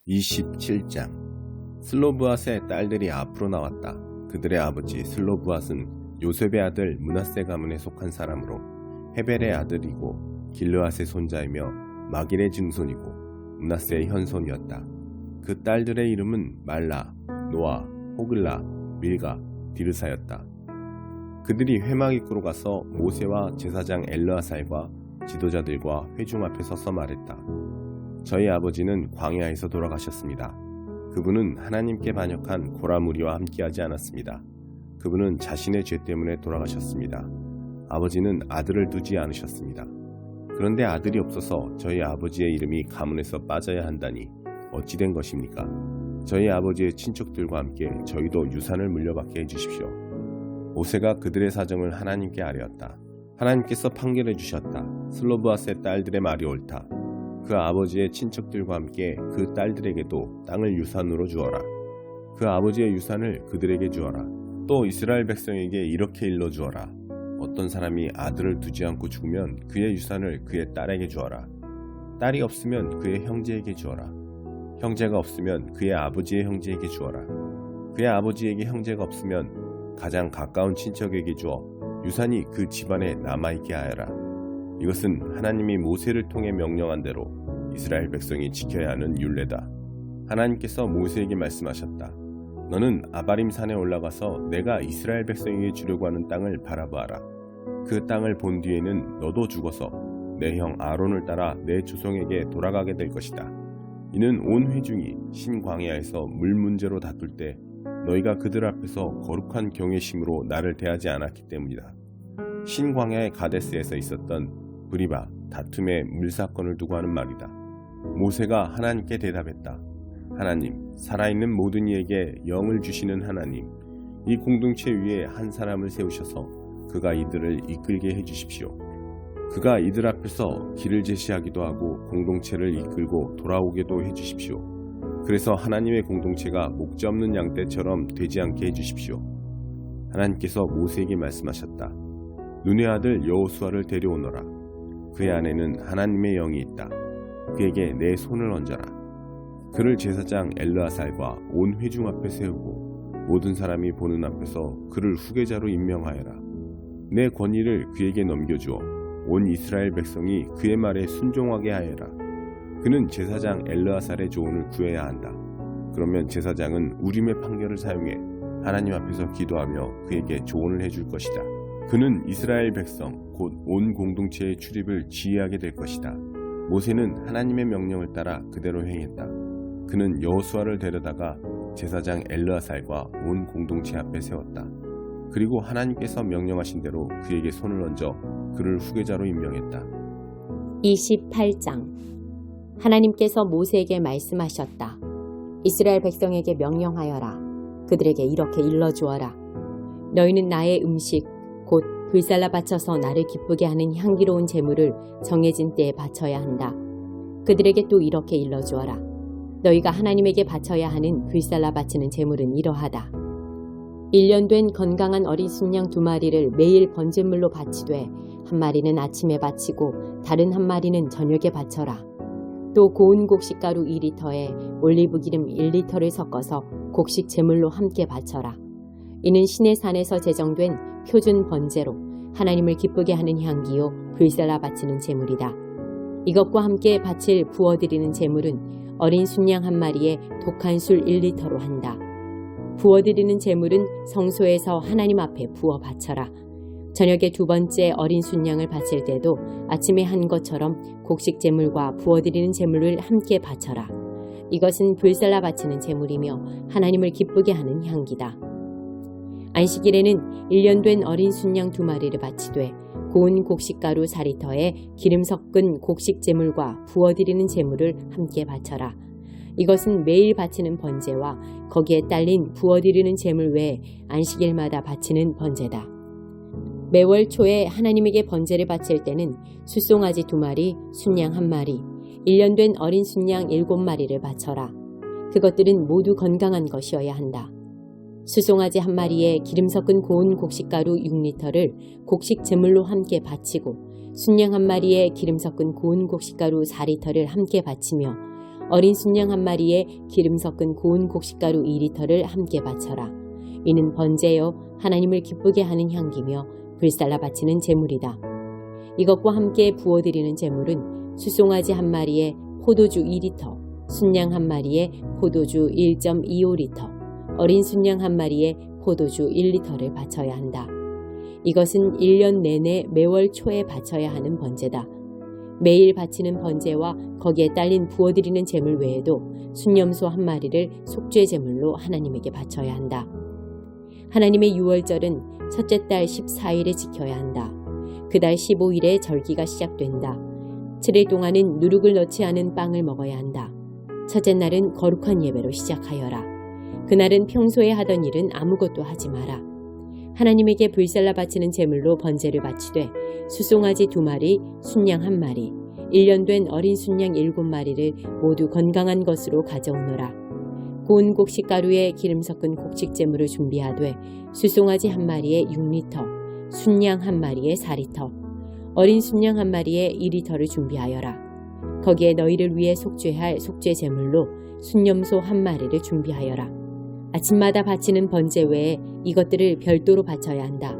27장. 슬로브앗의 딸들이 앞으로 나왔다. 그들의 아버지 슬로브앗은 요셉의 아들 므낫세 가문에 속한 사람으로 헤벨의 아들이고 길르앗의 손자이며 마길의 증손이고 므낫세의 현손이었다. 그 딸들의 이름은 말라, 노아, 호글라, 밀가, 디르사였다. 그들이 회막 입구로 가서 모세와 제사장 엘르아살과 지도자들과 회중 앞에 서서 말했다. 저희 아버지는 광야에서 돌아가셨습니다. 그분은 하나님께 반역한 고라 무리와 함께하지 않았습니다. 그분은 자신의 죄 때문에 돌아가셨습니다. 아버지는 아들을 두지 않으셨습니다. 그런데 아들이 없어서 저희 아버지의 이름이 가문에서 빠져야 한다니 어찌 된 것입니까? 저희 아버지의 친척들과 함께 저희도 유산을 물려받게 해주십시오. 모세가 그들의 사정을 하나님께 아뢰었다. 하나님께서 판결해 주셨다. 슬로브앗의 딸들의 말이 옳다. 그 아버지의 친척들과 함께 그 딸들에게도 땅을 유산으로 주어라. 그 아버지의 유산을 그들에게 주어라. 또 이스라엘 백성에게 이렇게 일러주어라. 어떤 사람이 아들을 두지 않고 죽으면 그의 유산을 그의 딸에게 주어라. 딸이 없으면 그의 형제에게 주어라. 형제가 없으면 그의 아버지의 형제에게 주어라. 그의 아버지에게 형제가 없으면 가장 가까운 친척에게 주어 유산이 그 집안에 남아있게 하여라. 이것은 하나님이 모세를 통해 명령한 대로 이스라엘 백성이 지켜야 하는 율례다. 하나님께서 모세에게 말씀하셨다. 너는 아바림 산에 올라가서 내가 이스라엘 백성에게 주려고 하는 땅을 바라보아라. 그 땅을 본 뒤에는 너도 죽어서 내 형 아론을 따라 내 조상에게 돌아가게 될 것이다. 이는 온 회중이 신광야에서 물 문제로 다툴 때 너희가 그들 앞에서 거룩한 경외심으로 나를 대하지 않았기 때문이다. 신광야의 가데스에서 있었던 브리바 다툼의 물사건을 두고 하는 말이다. 모세가 하나님께 대답했다. 하나님, 살아있는 모든 이에게 영을 주시는 하나님, 이 공동체 위에 한 사람을 세우셔서 그가 이들을 이끌게 해주십시오. 그가 이들 앞에서 길을 제시하기도 하고 공동체를 이끌고 돌아오게도 해주십시오. 그래서 하나님의 공동체가 목자 없는 양떼처럼 되지 않게 해주십시오. 하나님께서 모세에게 말씀하셨다. 눈의 아들 여호수아를 데려오너라. 그의 안에는 하나님의 영이 있다. 그에게 내 손을 얹어라. 그를 제사장 엘르아살과 온 회중 앞에 세우고 모든 사람이 보는 앞에서 그를 후계자로 임명하여라. 내 권위를 그에게 넘겨주어 온 이스라엘 백성이 그의 말에 순종하게 하여라. 그는 제사장 엘르아살의 조언을 구해야 한다. 그러면 제사장은 우림의 판결을 사용해 하나님 앞에서 기도하며 그에게 조언을 해줄 것이다. 그는 이스라엘 백성 곧 온 공동체의 출입을 지휘하게 될 것이다. 모세는 하나님의 명령을 따라 그대로 행했다. 그는 여호수아를 데려다가 제사장 엘르아살과 온 공동체 앞에 세웠다. 그리고 하나님께서 명령하신 대로 그에게 손을 얹어 그를 후계자로 임명했다. 28장. 하나님께서 모세에게 말씀하셨다. 이스라엘 백성에게 명령하여라. 그들에게 이렇게 일러주어라. 너희는 나의 음식 곧 불살라 바쳐서 나를 기쁘게 하는 향기로운 제물을 정해진 때에 바쳐야 한다. 그들에게 또 이렇게 일러주어라. 너희가 하나님에게 바쳐야 하는 불살라 바치는 제물은 이러하다. 1년 된 건강한 어린 순양 2마리를 매일 번제물로 바치되 한 마리는 아침에 바치고 다른 한 마리는 저녁에 바쳐라. 또 고운 곡식가루 2리터에 올리브기름 1리터를 섞어서 곡식 제물로 함께 바쳐라. 이는 시내 산에서 제정된 표준 번제로 하나님을 기쁘게 하는 향기요 불살라 바치는 제물이다. 이것과 함께 바칠 부어드리는 제물은 어린 순양 한 마리에 독한 술 1리터로 한다. 부어드리는 제물은 성소에서 하나님 앞에 부어 바쳐라. 저녁에 2번째 어린 순양을 바칠 때도 아침에 한 것처럼 곡식 제물과 부어드리는 제물을 함께 바쳐라. 이것은 불살라 바치는 제물이며 하나님을 기쁘게 하는 향기다. 안식일에는 1년 된 어린 순양 2마리를 바치되 고운 곡식가루 4리터에 기름 섞은 곡식 제물과 부어드리는 제물을 함께 바쳐라. 이것은 매일 바치는 번제와 거기에 딸린 부어드리는 제물 외에 안식일마다 바치는 번제다. 매월 초에 하나님에게 번제를 바칠 때는 숫송아지 2마리, 순양 1마리, 1년 된 어린 순양 7마리를 바쳐라. 그것들은 모두 건강한 것이어야 한다. 수송아지 1마리에 기름 섞은 고운 곡식가루 6리터를 곡식 제물로 함께 바치고 순양 1마리에 기름 섞은 고운 곡식가루 4리터를 함께 바치며 어린 순양 한 마리에 기름 섞은 고운 곡식가루 2리터를 함께 바쳐라. 이는 번제여 하나님을 기쁘게 하는 향기며 불살라 바치는 제물이다. 이것과 함께 부어드리는 제물은 수송아지 한 마리에 포도주 2리터, 순양 한 마리에 포도주 1.25리터, 어린 순양 한 마리에 포도주 1리터를 바쳐야 한다. 이것은 1년 내내 매월 초에 바쳐야 하는 번제다. 매일 바치는 번제와 거기에 딸린 부어드리는 제물 외에도 순염소 한 마리를 속죄 제물로 하나님에게 바쳐야 한다. 하나님의 유월절은 첫째 달 14일에 지켜야 한다. 그달 15일에 절기가 시작된다. 7일 동안은 누룩을 넣지 않은 빵을 먹어야 한다. 첫째 날은 거룩한 예배로 시작하여라. 그날은 평소에 하던 일은 아무것도 하지 마라. 하나님에게 불살라 바치는 제물로 번제를 바치되 수송아지 2마리, 순양 1마리, 1년 된 어린 순양 7마리를 모두 건강한 것으로 가져오너라. 고운 곡식가루에 기름 섞은 곡식제물을 준비하되 수송아지 1마리에 6리터, 순양 1마리에 4리터, 어린 순양 1마리에 2리터를 준비하여라. 거기에 너희를 위해 속죄할 속죄제물로 순염소 1마리를 준비하여라. 아침마다 바치는 번제 외에 이것들을 별도로 바쳐야 한다.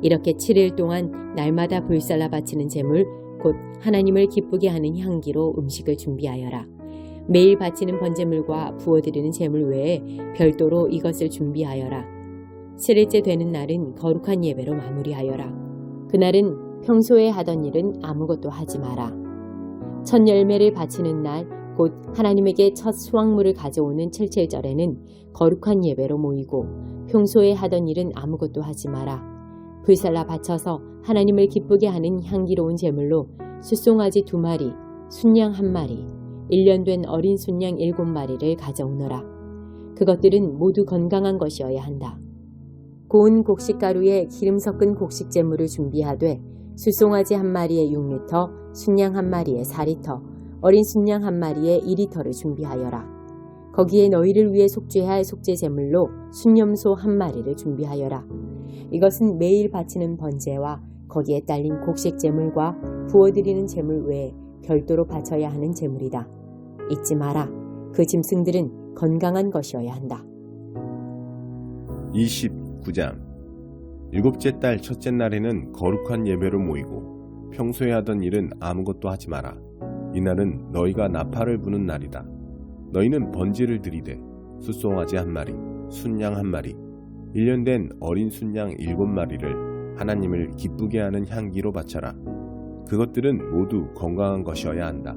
이렇게 7일 동안 날마다 불살라 바치는 제물, 곧 하나님을 기쁘게 하는 향기로 음식을 준비하여라. 매일 바치는 번제물과 부어드리는 제물 외에 별도로 이것을 준비하여라. 7일째 되는 날은 거룩한 예배로 마무리하여라. 그날은 평소에 하던 일은 아무것도 하지 마라. 첫 열매를 바치는 날, 곧 하나님에게 첫 수확물을 가져오는 칠칠절에는 거룩한 예배로 모이고 평소에 하던 일은 아무것도 하지 마라. 불살라 바쳐서 하나님을 기쁘게 하는 향기로운 제물로 숫송아지 2마리, 순양 1마리, 1년 된 어린 순양 7마리를 가져오너라. 그것들은 모두 건강한 것이어야 한다. 고운 곡식가루에 기름 섞은 곡식제물을 준비하되 숫송아지 1마리에 6리터, 순양 1마리에 4리터, 어린 순양 1마리에 2리터를 준비하여라. 거기에 너희를 위해 속죄할 속죄제물로 순염소 1마리를 준비하여라. 이것은 매일 바치는 번제와 거기에 딸린 곡식제물과 부어드리는 제물 외에 별도로 바쳐야 하는 제물이다. 잊지 마라. 그 짐승들은 건강한 것이어야 한다. 29장 일곱째 달 첫째 날에는 거룩한 예배로 모이고 평소에 하던 일은 아무것도 하지 마라. 이날은 너희가 나팔을 부는 날이다. 너희는 번제를 드리되 숫송아지 1마리, 순양 1마리, 1년 된 어린 순양 7마리를 하나님을 기쁘게 하는 향기로 바쳐라. 그것들은 모두 건강한 것이어야 한다.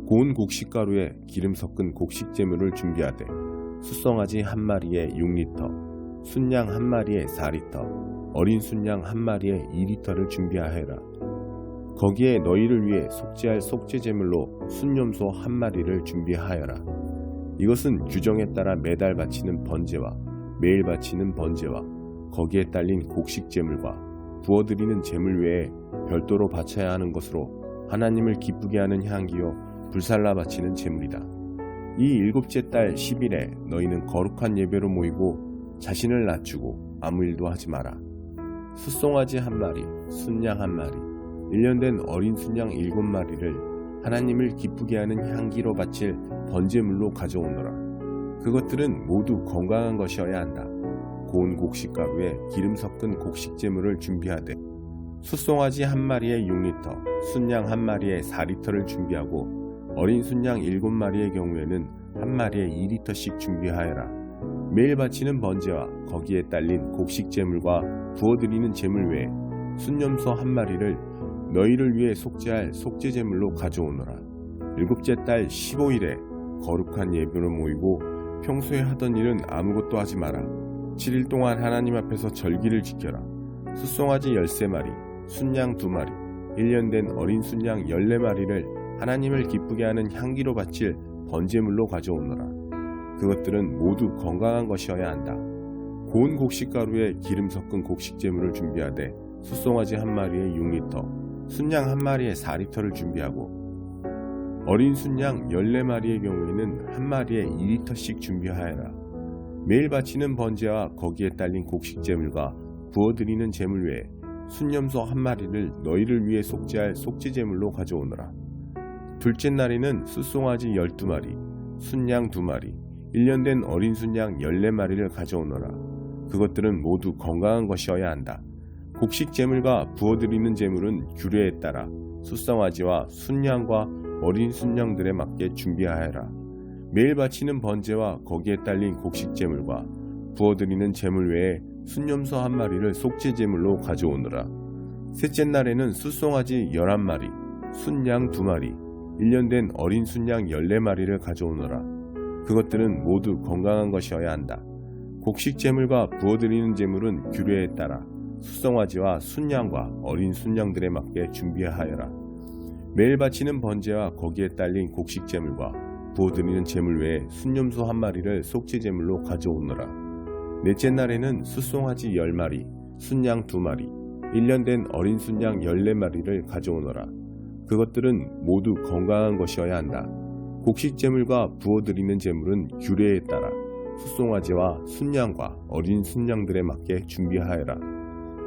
고운 곡식가루에 기름 섞은 곡식제물을 준비하되 숫송아지 1마리에 6리터, 순양 1마리에 4리터, 어린 순양 1마리에 2리터를 준비하여라. 거기에 너희를 위해 속죄할 속죄제물로 순염소 1마리를 준비하여라. 이것은 규정에 따라 매달 바치는 번제와 매일 바치는 번제와 거기에 딸린 곡식제물과 부어드리는 제물 외에 별도로 바쳐야 하는 것으로 하나님을 기쁘게 하는 향기요 불살라 바치는 제물이다. 이 일곱째 달 10일에 너희는 거룩한 예배로 모이고 자신을 낮추고 아무 일도 하지 마라. 숫송아지 1마리, 순양 1마리, 1년 된 어린 순양 7마리를 하나님을 기쁘게 하는 향기로 바칠 번제물로 가져오너라. 그것들은 모두 건강한 것이어야 한다. 고운 곡식가루에 기름 섞은 곡식제물을 준비하되 숫송아지 1마리에 6리터, 순양 1마리에 4리터를 준비하고 어린 순양 7마리의 경우에는 1마리에 2리터씩 준비하여라. 매일 바치는 번제와 거기에 딸린 곡식제물과 부어드리는 제물 외에 순염소 1마리를 너희를 위해 속죄할 속죄제물로 가져오너라. 일곱째 달 15일에 거룩한 예배로 모이고 평소에 하던 일은 아무것도 하지 마라. 7일 동안 하나님 앞에서 절기를 지켜라. 숫송아지 13마리, 순양 2마리, 1년 된 어린 순양 14마리를 하나님을 기쁘게 하는 향기로 바칠 번제물로 가져오너라. 그것들은 모두 건강한 것이어야 한다. 고운 곡식가루에 기름 섞은 곡식제물을 준비하되 숫송아지 1마리에 6리터, 순양 1마리에 4리터를 준비하고 어린 순양 14마리의 경우에는 1마리에 2리터씩 준비하여라. 매일 바치는 번제와 거기에 딸린 곡식제물과 부어드리는 제물 외에 순염소 1마리를 너희를 위해 속죄할 속죄제물로 가져오너라. 둘째 날에는 숫송아지 12마리, 순양 2마리, 1년 된 어린 순양 14마리를 가져오너라. 그것들은 모두 건강한 것이어야 한다. 곡식 제물과 부어드리는 제물은 규례에 따라 숫성아지와 순양과 어린 순양들에 맞게 준비하여라. 매일 바치는 번제와 거기에 딸린 곡식 제물과 부어드리는 제물 외에 순염소 1마리를 속죄 제물로 가져오너라. 셋째 날에는 숫송아지 11마리, 순양 2마리, 1년 된 어린 순양 14마리를 가져오너라. 그것들은 모두 건강한 것이어야 한다. 곡식 제물과 부어드리는 제물은 규례에 따라 숫송아지와 순양과 어린 순양들에 맞게 준비하여라. 매일 바치는 번제와 거기에 딸린 곡식 제물과 부어드리는 제물 외에 순염소 1마리를 속죄 제물로 가져오너라. 넷째 날에는 숫송아지 10마리, 순양 2마리, 1년 된 어린 순양 14마리를 가져오너라. 그것들은 모두 건강한 것이어야 한다. 곡식 제물과 부어드리는 제물은 규례에 따라 숫송아지와 순양과 어린 순양들에 맞게 준비하여라.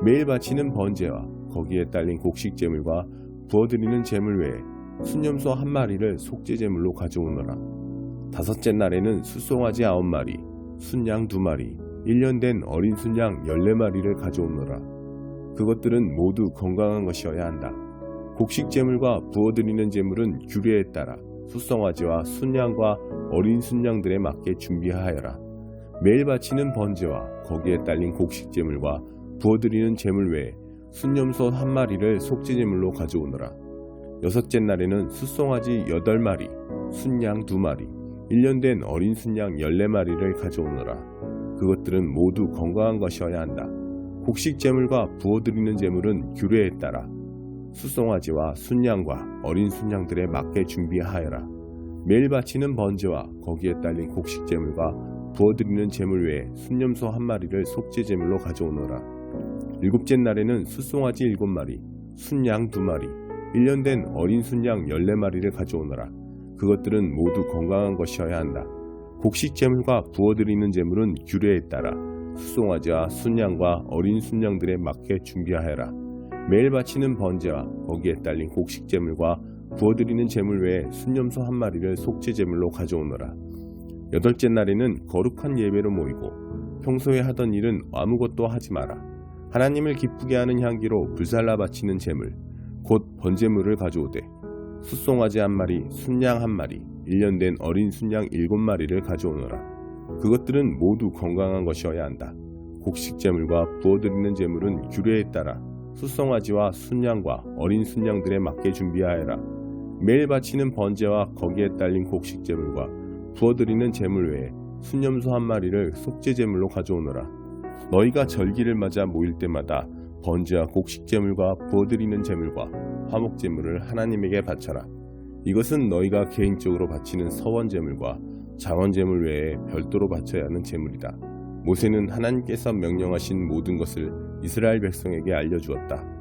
매일 바치는 번제와 거기에 딸린 곡식 제물과 부어드리는 제물 외에 순염소 1마리를 속죄 제물로 가져오너라. 다섯째 날에는 숫송아지 9마리, 순양 2마리, 1년 된 어린 순양 14마리를 가져오너라. 그것들은 모두 건강한 것이어야 한다. 곡식 제물과 부어드리는 제물은 규례에 따라 숫송아지와 순양과 어린 순양들에 맞게 준비하여라. 매일 바치는 번제와 거기에 딸린 곡식 제물과 부어드리는 제물 외에 순염소 1마리를 속죄 제물로 가져오너라. 여섯째 날에는 숫송아지 8마리, 순양 2마리, 1년 된 어린 순양 14마리를 가져오너라. 그것들은 모두 건강한 것이어야 한다. 곡식 제물과 부어드리는 제물은 규례에 따라 숫송아지와 순양과 어린 순양들에 맞게 준비하여라. 매일 바치는 번제와 거기에 딸린 곡식 제물과 부어드리는 제물 외에 순염소 1마리를 속죄 제물로 가져오너라. 일곱째 날에는 숫송아지 7마리, 순양 2마리, 1년 된 어린 순양 14마리를 가져오너라. 그것들은 모두 건강한 것이어야 한다. 곡식 제물과 부어드리는 제물은 규례에 따라 숫송아지와 순양과 어린 순양들에 맞게 준비하여라. 매일 바치는 번제와 거기에 딸린 곡식 제물과 부어드리는 제물 외에 순염소 1마리를 속죄 제물로 가져오너라. 여덟째 날에는 거룩한 예배로 모이고 평소에 하던 일은 아무것도 하지 마라. 하나님을 기쁘게 하는 향기로 불살라 바치는 제물 곧 번제물을 가져오되 숫송아지 1마리, 순양 1마리, 1년 된 어린 순양 7마리를 가져오너라. 그것들은 모두 건강한 것이어야 한다. 곡식 제물과 부어드리는 제물은 규례에 따라 숫송아지와 순양과 어린 순양들에 맞게 준비하여라. 매일 바치는 번제와 거기에 딸린 곡식 제물과 부어드리는 제물 외에 순염소 1마리를 속죄 제물로 가져오너라. 너희가 절기를 맞아 모일 때마다 번제와 곡식 제물과 부어드리는 제물과 화목 제물을 하나님에게 바쳐라. 이것은 너희가 개인적으로 바치는 서원 제물과 자원 제물 외에 별도로 바쳐야 하는 제물이다. 모세는 하나님께서 명령하신 모든 것을 이스라엘 백성에게 알려주었다.